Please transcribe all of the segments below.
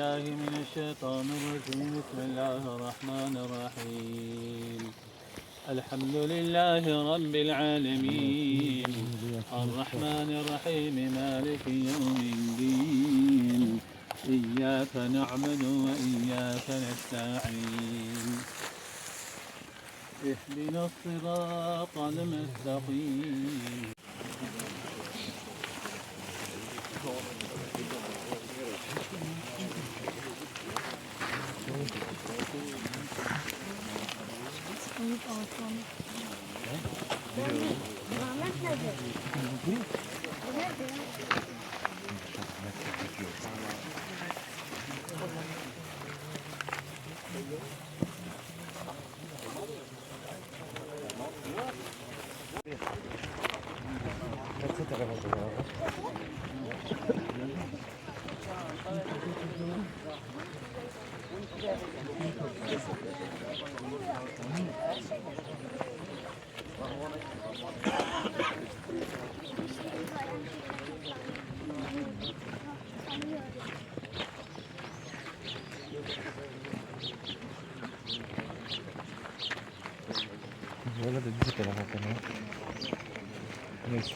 بالله من الشيطان الرجيم. بسم الله الرحمن الرحيم. الحمد لله رب العالمين الرحمن الرحيم مالك يوم الدين إياك نعبد وإياك نستعين اهدنا الصراط المستقيم. ولا بديك على هكذا ماشي.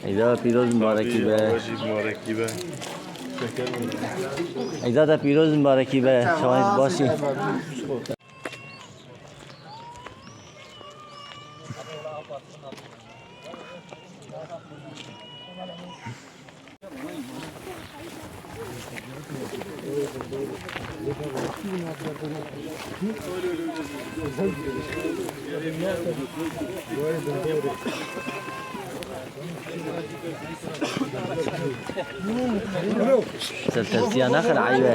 ایزا پیروز مبارکی به ایزا پیروز مبارکی به شما باشی. سلسلة نخل عيبة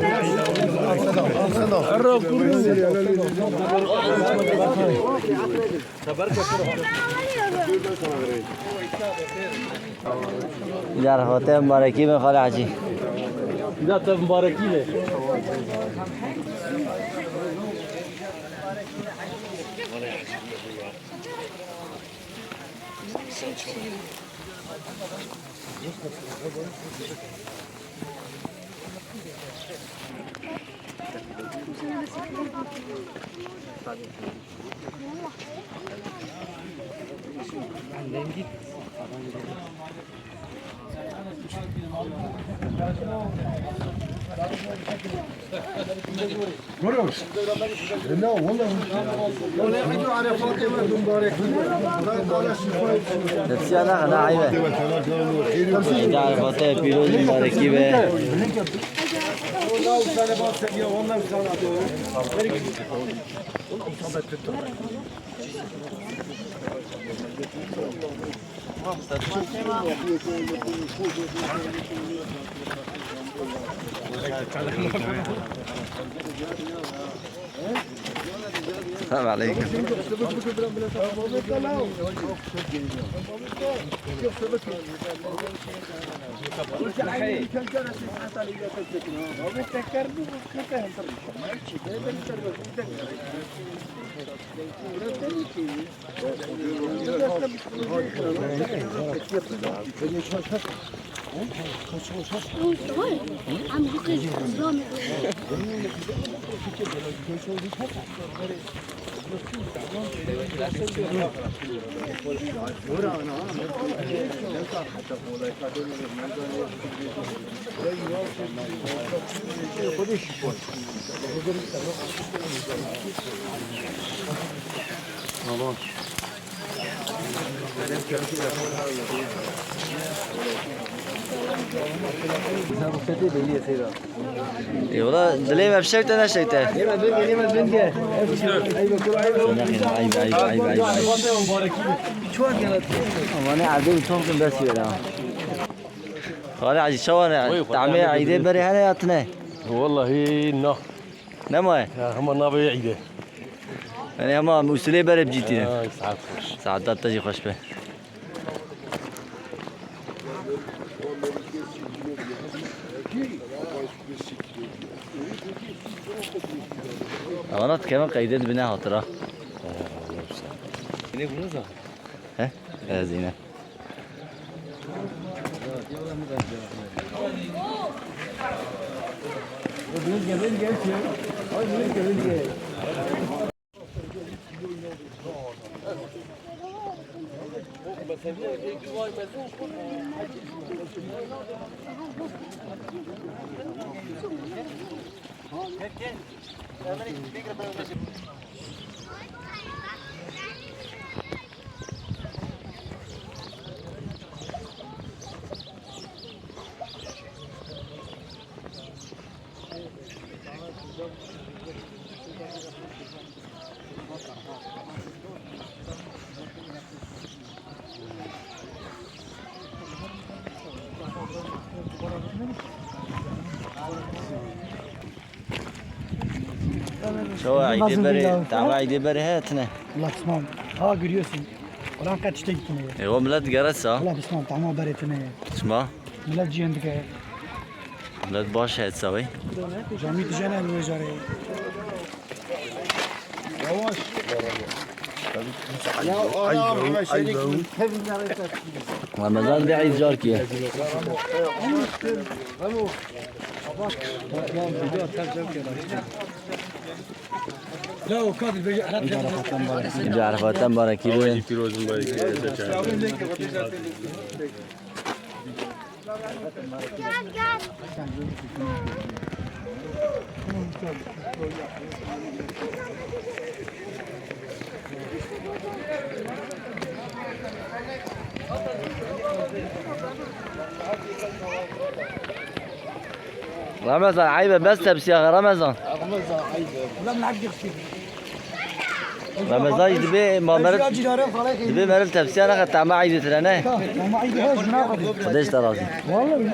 إذا رفضت مباركي من خالي حجي إذا طيب مباركي له لا والله على فاطمه مبارك نفسي أنا عيبة إذا رفضت پیروز مبارکی به السلام عليكم. عم بقي قدامي اي والله دليل ما بشيت انا شيته. عيب عيب عيب عيب عيب. شو كانت؟ وانا عادي ممكن بس يلا. خالي عادي شو انا تعمل عيدة بري هنا ياتنا. والله إنه نما هم نبي عيدة. يعني هم مسلي بري بجيتنا. ساعات خوش. ساعات تجي خوش به. Kanat kemer kaydet bine hatıra. Ne bunu da? He? Evet yine. Şo ayda beri, tamam ayda beri hayatına. والله تسمع ها قريوسي ولا كانت تشتكي Ego millet garasa. والله بسمع طعمها بريتنا Şma, ملا تجي عندك millet baş hayat savi. جامي تجانا الوجاري Ramazan bir ay zor ki. لا وكاد البيع Bir Arafat'tan baraki bu. Pirozun barakili. Ramazan ayıbe bes tepsiye Ramazan. لا معك Ramazan yedi mamer جيران خلاص yedi meril tepsiye ne kadar tamam ayıdı trene. ما عيدهاش بناخذ Kadeş tarazı. والله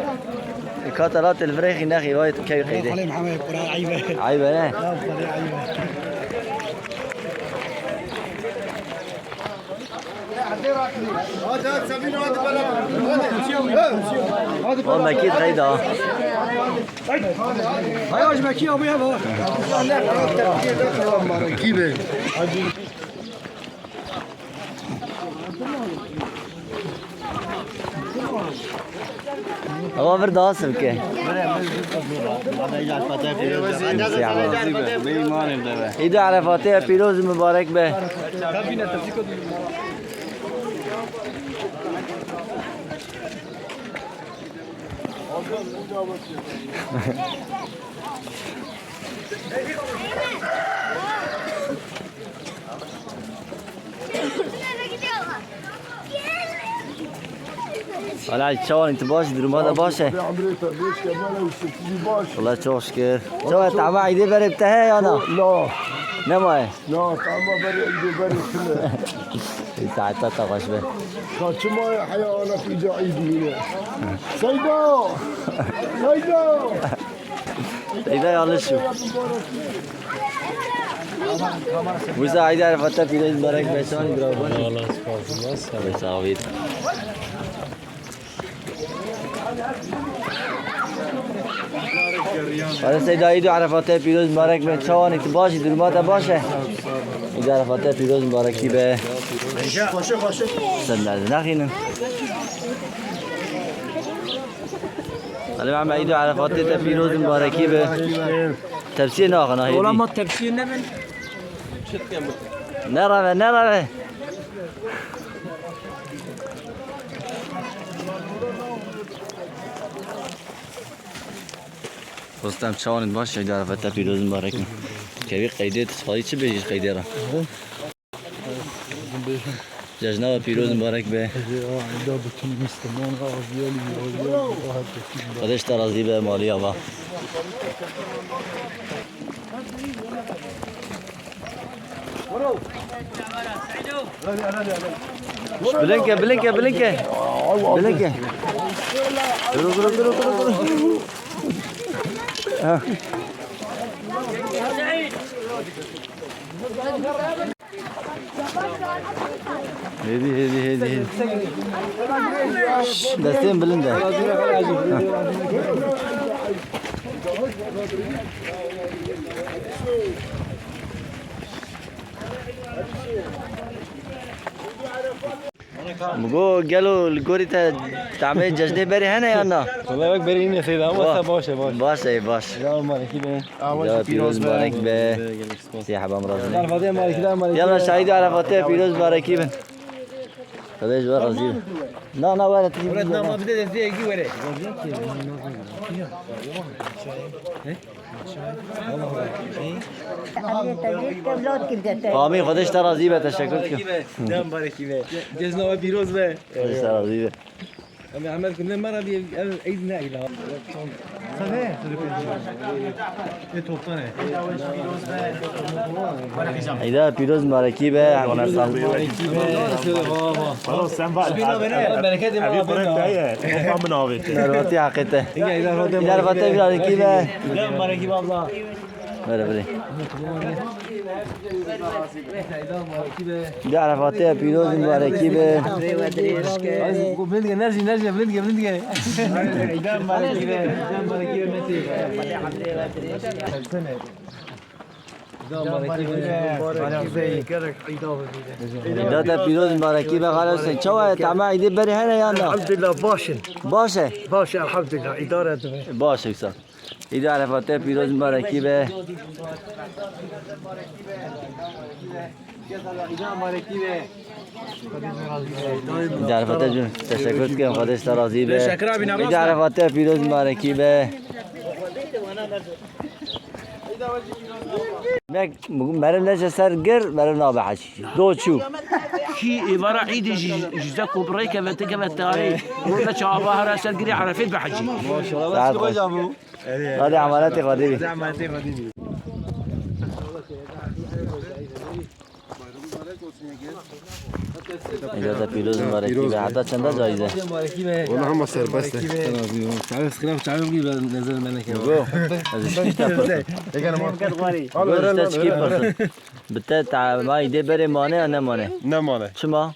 Katalat الفريخ ناخي وايد كيف خيده. خلي محمد قرا عيبه Ayıbe ne? لا خلي عيبه هذا سبيل هذا بلا Oğlum nakit خيده. هاي واش ماكي ابو يابا مراكيبه Ama bir daha sırke. İdi Arafat'e piroz mübarek be. Hala çavan inti baş duruma da baş. بعمريته ليش كمان وشتي باش Allah çok şükür. Çavan tamam aydı verip de he yana. لا Ne var? لا طعمه بري ايدي بري كله Bir saatte takaş be. خاتم ما حيانا في جايدي سيدو سيدو İyi de yanlış şu. Bu ise aydı Arafat'ta piroz mübarek be. Çavan bravo. Allah sıkılsın. Nasıl? Sağ ol. Hadi Seyda İdü Arafat'ta piroz mübarek be. Çavan iti başı duruma da başı. İdü Arafat'ta piroz mübarek ki be. خشه خشه Sen nerede nakinin? Hadi ben İdü Arafat'ta piroz mübarek ki be. Tepsiye ne akına hedi? والله ما التبشير نبن Ne rave ne rave? Rustam çavanın baş İdü Arafat'ta piroz mübarek mi? Kevi kaydet, fayı çi bejiz kaydera. Cajna ve piroz mübarek be. Kadeş tarazi be mali ama. Bilinke bilinke bilinke. Bilinke. Duru duru duru duru duru. Ha. Hedi hedi hedi hedi. Destem bilinde. بگو گلو الگوری تا تعمیر جشن بری هنه یا نه؟ والله بك بريني يا سيدي اما باشه باشه باشه باش يا مالكي به یا پیروز مبارک به سیح حبام رازی عرفاتي مالكي لا مالكي يلا شهيد عرفاته پیروز مبارکی به خدایش بر رازی نه نه وارد تجيب ولدنا ما بدأت تيجي ولا آمین خودش تا راضی به تشکر کنم دم باركي به جزنا وبيروز به خودش تا راضی به أمي عمل كل مرة عيد ناقلة ایده پیروز مبارکی به هنرسان نرواتی حقیقته ایده عرفاته مبارکی به بره بره ایده عرفاته پیروز مبارکی به بلندقة نرجع بلندقة عيدان مالكي به عيدان مالكي به ایده تا پیروز مبارکی به خلاص چوه تعمه ایده بری هنه یا نه الحمد لله باشن باشه باشا الحمد لله إدارة باشه کسان ایده عرفاته پیروز مبارکی به ایده عرفاته جون تشکر کنم خودش تا راضی به ایده عرفاته پیروز مبارکی به مرم نجا سر گر مرم نابه حجی دو چو شي برا عيد جزاكم بريكة بنتك بالتاريخ ولا شعبها راس القري عرفت بحجي ساعت خوش هذه عملاتي خديبي ایجاد پیروز مبارکی به حتی چنده جایزه والله هم سر بس تعال خلاف تعال نجيب نزل الملكة گو ازش کی تپرسن گو ازش کی پرسن بته ما ایده بره مانه یا نمانه نمانه چما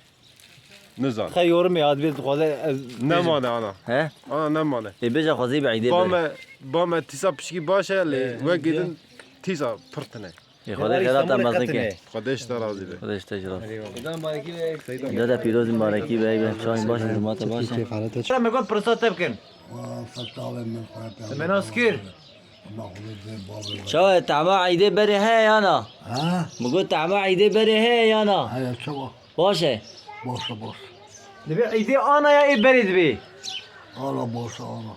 نزان خيور ياد بيت خوازه نمانه انا ها نمانه ای بجا خوزی به ایده بره بام تیسا پشکی باشه لی وگیدن تیسا پرتنه ای خدا خیرات هم بازن که خودش تا راضی به خودش تجربه عيدان مالكي به ایجاد پیروز مبارکی به شاهین باشه زمات باشه ما قلت برصات تبكن من اسكير شو تعمه ایده بره ها یا نه ها مگو تعمه ایده بره ها یا نه هيا شو باشه باشا باشا نبي عيدي انا يا بريد بي أنا باشا أنا